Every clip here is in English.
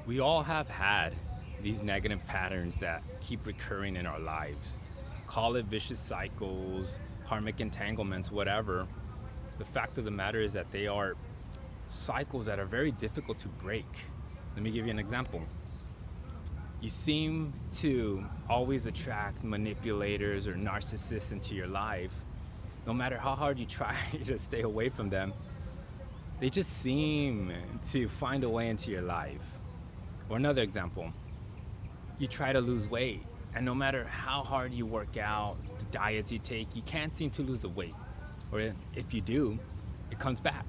We all have had these negative patterns that keep recurring in our lives. Call it vicious cycles, karmic entanglements, whatever. The fact of the matter is that they are cycles that are very difficult to break. Let me give you an example. You seem to always attract manipulators or narcissists into your life. No matter how hard you try to stay away from them, they just seem to find a way into your life. Or another example, you try to lose weight, and no matter how hard you work out, the diets you take, you can't seem to lose the weight. Or if you do, it comes back.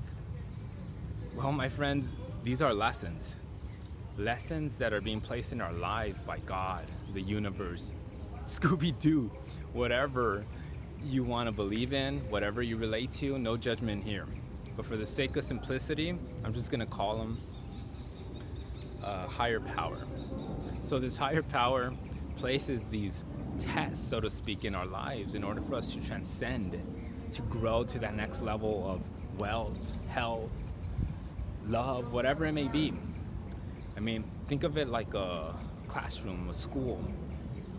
Well, my friends, these are lessons. Lessons that are being placed in our lives by God, the universe, Scooby Doo, whatever you want to believe in, whatever you relate to, no judgment here. But for the sake of simplicity, I'm just going to call them higher power. So, this higher power places these tests, so to speak, in our lives in order for us to transcend, to grow to that next level of wealth, health, love, whatever it may be. I mean, think of it like a classroom, a school.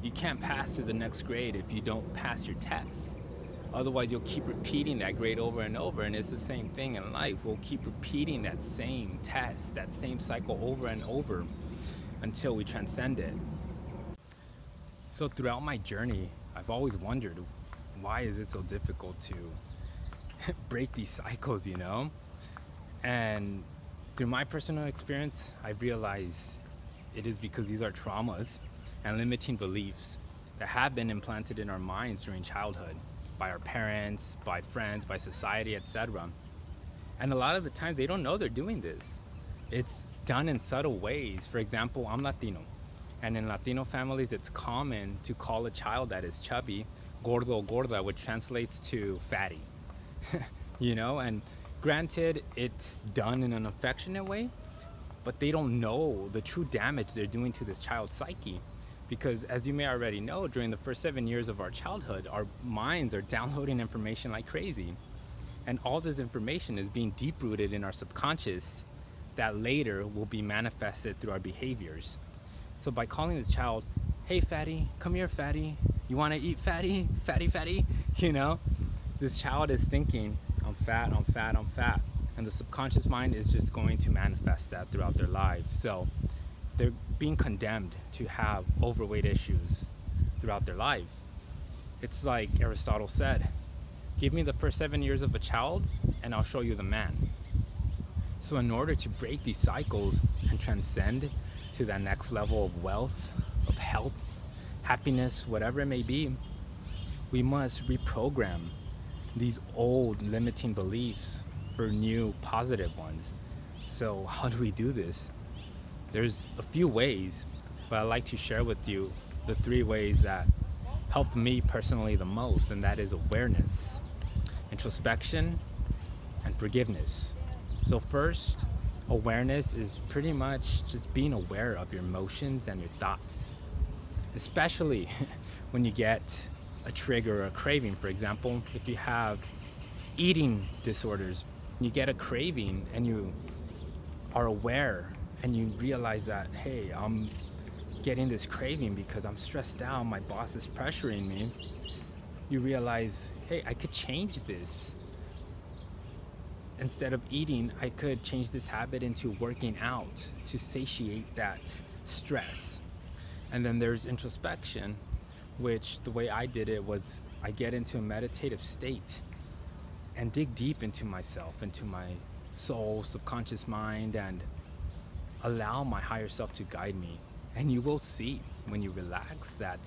You can't pass to the next grade if you don't pass your tests. Otherwise, you'll keep repeating that grade over and over, and it's the same thing in life. We'll keep repeating that same test, that same cycle over and over until we transcend it. So throughout my journey, I've always wondered, why is it so difficult to break these cycles, you know? And through my personal experience, I've realized it is because these are traumas and limiting beliefs that have been implanted in our minds during childhood by our parents, by friends, by society, etc. And a lot of the times they don't know they're doing this. It's done in subtle ways. For example, I'm Latino, and in Latino families, it's common to call a child that is chubby gordo o gorda, which translates to fatty. You know, and granted, it's done in an affectionate way, but they don't know the true damage they're doing to this child's psyche. Because as you may already know, during the first 7 years of our childhood, our minds are downloading information like crazy. And all this information is being deep rooted in our subconscious that later will be manifested through our behaviors. So by calling this child, hey fatty, come here fatty, you wanna eat fatty, fatty, fatty, you know, this child is thinking, I'm fat, I'm fat, I'm fat. And the subconscious mind is just going to manifest that throughout their lives. So they're being condemned to have overweight issues throughout their life. It's like Aristotle said, give me the first 7 years of a child and I'll show you the man. So in order to break these cycles and transcend to that next level of wealth, of health, happiness, whatever it may be, we must reprogram these old limiting beliefs for new positive ones. So how do we do this? There's a few ways, but I'd like to share with you the 3 ways that helped me personally the most, and that is awareness, introspection, and forgiveness. So first, awareness is pretty much just being aware of your emotions and your thoughts, especially when you get a trigger or a craving. For example, if you have eating disorders, you get a craving and you are aware and you realize that, hey, I'm getting this craving because I'm stressed out, my boss is pressuring me. You realize, hey, I could change this. Instead of eating, I could change this habit into working out to satiate that stress. And then there's introspection, which the way I did it was I get into a meditative state and dig deep into myself, into my soul, subconscious mind, and allow my higher self to guide me. And you will see when you relax that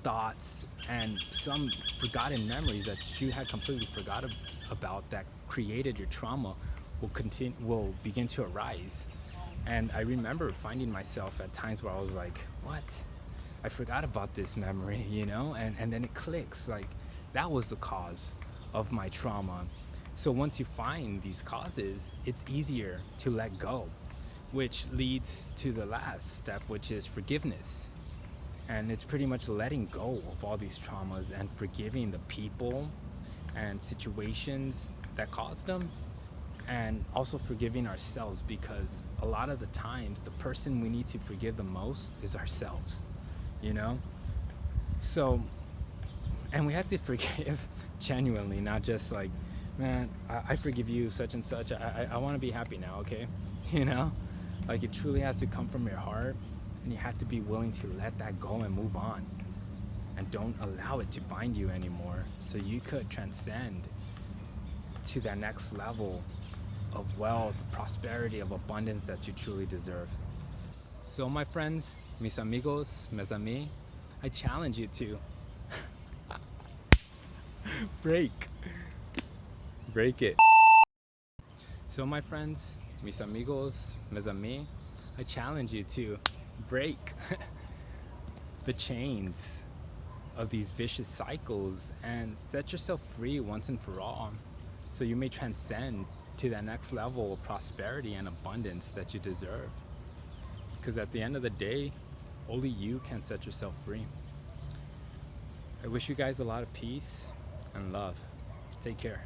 thoughts and some forgotten memories that you had completely forgot about that created your trauma will begin to arise. And I remember finding myself at times where I was like, what? I forgot about this memory, you know? And then it clicks, like that was the cause of my trauma. So once you find these causes, it's easier to let go, which leads to the last step, which is forgiveness. And it's pretty much letting go of all these traumas and forgiving the people and situations that caused them, and also forgiving ourselves, because a lot of the times the person we need to forgive the most is ourselves, you know? So, and we have to forgive genuinely, not just like, man, I forgive you, such and such. I want to be happy now, okay? You know? Like, it truly has to come from your heart, and you have to be willing to let that go and move on. And don't allow it to bind you anymore, so you could transcend to that next level of wealth, prosperity, of abundance that you truly deserve. So, my friends, mis amigos, mes amis, I challenge you to break. Break it. So, my friends, mis amigos, mes amis, I challenge you to break the chains of these vicious cycles and set yourself free once and for all, so you may transcend to that next level of prosperity and abundance that you deserve. Because at the end of the day, only you can set yourself free. I wish you guys a lot of peace and love. Take care.